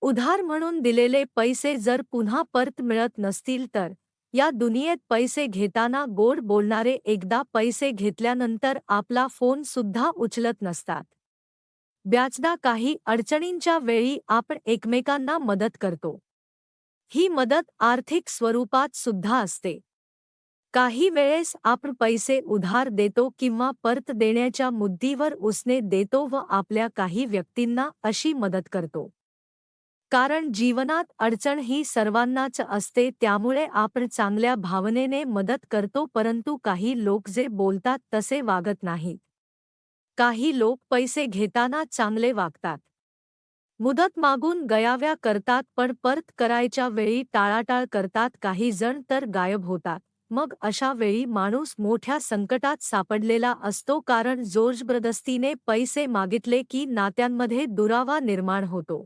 उधार म्हणून दिलेले पैसे जर पुन्हा परत मिळत नसतील तर या दुनियेत पैसे घेताना गोड बोलणारे एकदा पैसे घेतल्यानंतर आपला फोन सुद्धा उचलत नसतात. बऱ्याचदा काही अडचणींच्या वेळी आपण एकमेकांना मदत करतो. ही मदत आर्थिक स्वरूपात सुद्धा असते. काही वेळेस आपण पैसे उधार देतो किंवा परत देण्याच्या मुद्दीवर उसने देतो व आपल्या काही व्यक्तींना अशी मदत करतो. कारण जीवनात अडचण ही सर्वांनाच असते, त्यामुळे आपण चांगल्या भावनेने मदत करतो, परंतु काही लोक जे बोलतात तसे वागत नाहीत. काही लोक पैसे घेताना चांगले वागतात. मुदत मागून गयाव्या करतात पण परत करायच्या वेळी टाळाटाळ करतात. काही जण तर गायब होतात. मग अशा वेळी माणूस मोठ्या संकटात सापडलेला असतो, कारण जोरजबरदस्तीने पैसे मागितले की नात्यांमध्ये दुरावा निर्माण होतो.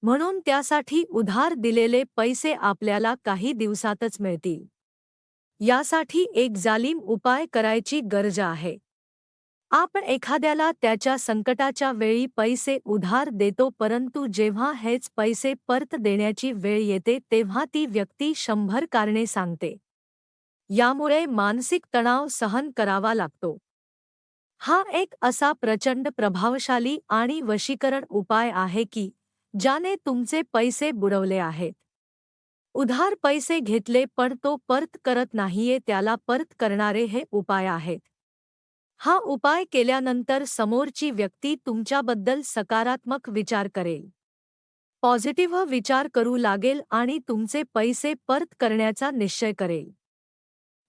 म्हणून त्यासाठी उधार दिलेले पैसे आपल्याला काही दिवसातच मिळतील, यासाठी एक जालीम उपाय करायची गरज आहे. आपण एखाद्याला त्याच्या संकटाच्या वेळी पैसे उधार देतो, परंतु जेव्हा हेच पैसे परत देण्याची वेळ येते तेव्हा ती व्यक्ती 100 कारणे सांगते. यामुळे मानसिक तणाव सहन करावा लागतो. हा एक असा प्रचंड प्रभावशाली आणि वशीकरण उपाय आहे की ज्याने तुमचे पैसे बुडवले आहेत. उधार पैसे घेतले पण तो परत करत नाहीये, त्याला परत करणारे हे उपाय आहेत. हा उपाय केल्यानंतर समोरची व्यक्ती तुमच्याबद्दल सकारात्मक विचार करेल, पॉझिटिव्ह विचार करू लागेल आणि तुमचे पैसे परत करण्याचा निश्चय करेल.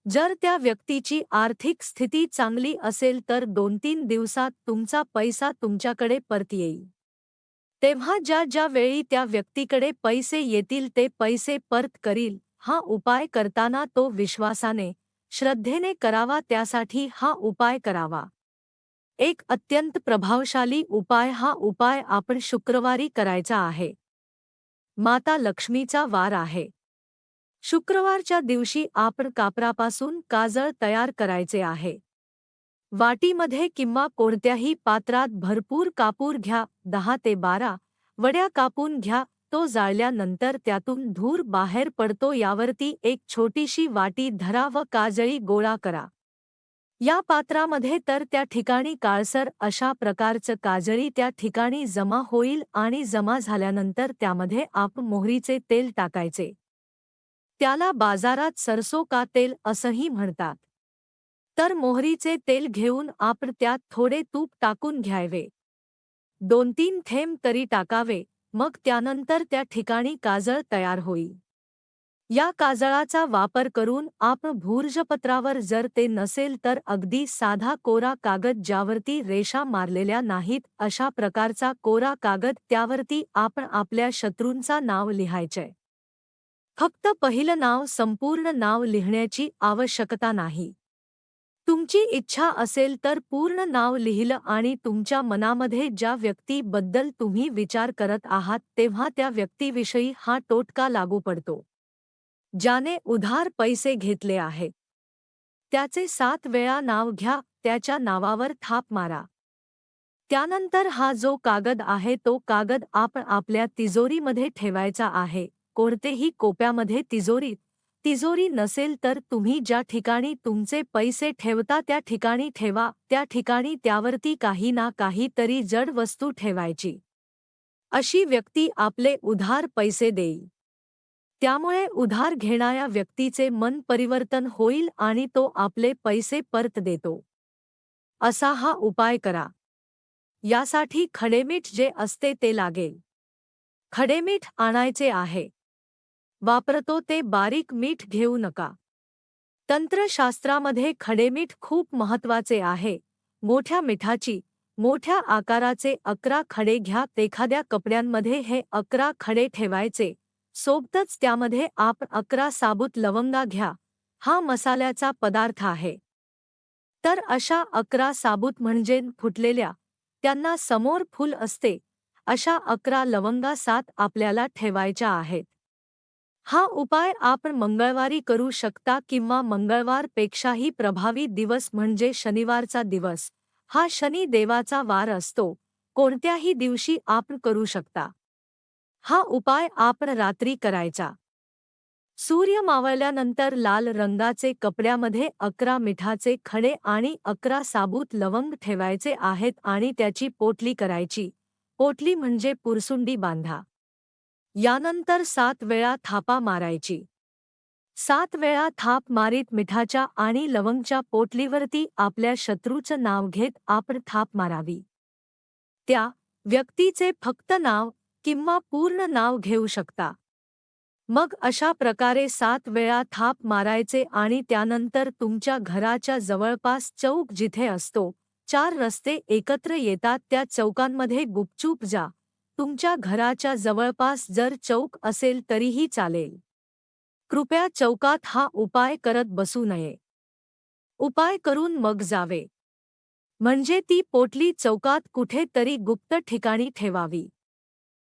जर त्या व्यक्तीची आर्थिक स्थिती चांगली असेल तर 2-3 दिवसात तुमचा पैसा तुमच्याकडे परत येईल. तेव्हा ज्या वेळी त्या व्यक्तीकडे पैसे येतील ते पैसे परत करील. हा उपाय करताना तो विश्वासाने, श्रद्धेने करावा, त्यासाठी हा उपाय करावा. एक अत्यंत प्रभावशाली उपाय. हा उपाय आपण शुक्रवारी करायचा आहे. माता लक्ष्मीचा वार आहे. शुक्रवारच्या दिवशी आपण कापरापासून काजळ तयार करायचे आहे. वाटीमध्ये किंवा कोणत्याही पात्रात भरपूर कापूर घ्या. 10 ते 12 वड्या कापून घ्या. तो जाळल्यानंतर त्यातून धूर बाहेर पडतो. यावरती एक छोटीशी वाटी धरा व काजळी गोळा करा. या पात्रामध्ये तर त्या ठिकाणी काळसर अशा प्रकारचं काजळी त्या ठिकाणी जमा होईल आणि जमा झाल्यानंतर त्यामध्ये आपण मोहरीचे तेल टाकायचे. त्याला बाजारात सरसो का तेल असंही म्हणतात. तर मोहरीचे तेल घेऊन आपण त्यात थोडे तूप टाकून घ्यावे. 2-3 थेंब तरी टाकावे. मग त्यानंतर त्या ठिकाणी काजळ तयार होईल. या काजळाचा वापर करून आपण भूर्जपत्रावर, जर ते नसेल तर अगदी साधा कोरा कागद ज्यावरती रेषा मारलेल्या नाहीत अशा प्रकारचा कोरा कागद, त्यावरती आपण आपल्या शत्रूंचा नाव लिहायचे. फक्त पहिलं नाव, संपूर्ण नाव लिहिण्याची आवश्यकता नाही. तुमची इच्छा असेल तर पूर्ण नाव लिहिलं आणि तुमच्या मनामध्ये ज्या व्यक्तीबद्दल तुम्ही विचार करत आहात तेव्हा त्या व्यक्तीविषयी हा टोटका लागू पडतो. ज्याने उधार पैसे घेतले आहेत त्याचे 7 वेळा नाव घ्या, त्याच्या नावावर थाप मारा. त्यानंतर हा जो कागद आहे तो कागद आपण आपल्या तिजोरीमध्ये ठेवायचा आहे. कोणतेही कोप्यामध्ये, तिजोरी नसेल तर तुम्ही ज्या ठिकाणी तुमचे पैसे ठेवता त्या ठिकाणी ठेवा. त्या ठिकाणी त्यावरती काही ना काही तरी जड वस्तू ठेवायची. अशी व्यक्ती आपले उधार पैसे देईल. त्यामुळे उधार घेणाऱ्या व्यक्तीचे मन परिवर्तन होईल आणि तो आपले पैसे परत देतो. असा हा उपाय करा. यासाठी खडेमीठ जे असते ते लागेल. खडेमीठ आणायचे आहे. वापरतो ते बारीक मीठ घेऊ नका. तंत्रशास्त्रामध्ये खडेमीठ खूप महत्त्वाचे आहे. मोठ्या मिठाची, मोठ्या आकाराचे 11 खडे घ्या. एखाद्या कपड्यांमध्ये हे 11 खडे ठेवायचे. सोबतच त्यामध्ये आपण 11 साबूत लवंगा घ्या. हा मसाल्याचा पदार्थ आहे. तर अशा 11 साबूत म्हणजे फुटलेल्या, त्यांना समोर फूल असते, अशा 11 लवंगा 7 आपल्याला ठेवायच्या आहेत. हा उपाय आपण मंगळवारी करू शकता किंवा मंगळवारपेक्षाही प्रभावी दिवस म्हणजे शनिवारचा दिवस. हा शनी देवाचा वार असतो. कोणत्याही दिवशी आपण करू शकता. हा उपाय आपण रात्री करायचा. सूर्य मावळल्यानंतर लाल रंगाचे कपड्यामध्ये 11 मिठाचे खडे आणि 11 साबूत लवंग ठेवायचे आहेत आणि त्याची पोटली करायची. पोटली म्हणजे पुरसुंडी बांधा. यानंतर 7 वेळा थापा मारायची. 7 वेळा थाप मारीत मिठाच्या आणि लवंगच्या पोटलीवरती आपल्या शत्रूचं नाव घेत आपण थाप मारावी. त्या व्यक्तीचे फक्त नाव किंवा पूर्ण नाव घेऊ शकता. मग अशा प्रकारे 7 वेळा थाप मारायचे आणि त्यानंतर तुमच्या घराच्या जवळपास चौक जिथे असतो, 4 रस्ते एकत्र येतात त्या चौकांमध्ये गुपचूप जा. तुमच्या घराच्या जवळपास जर चौक असेल तरीही चालेल. कृपया चौकात हा उपाय करत बसू नये. उपाय करून मग जावे. म्हणजे ती पोटली चौकात कुठे तरी गुप्त ठिकाणी ठेवावी.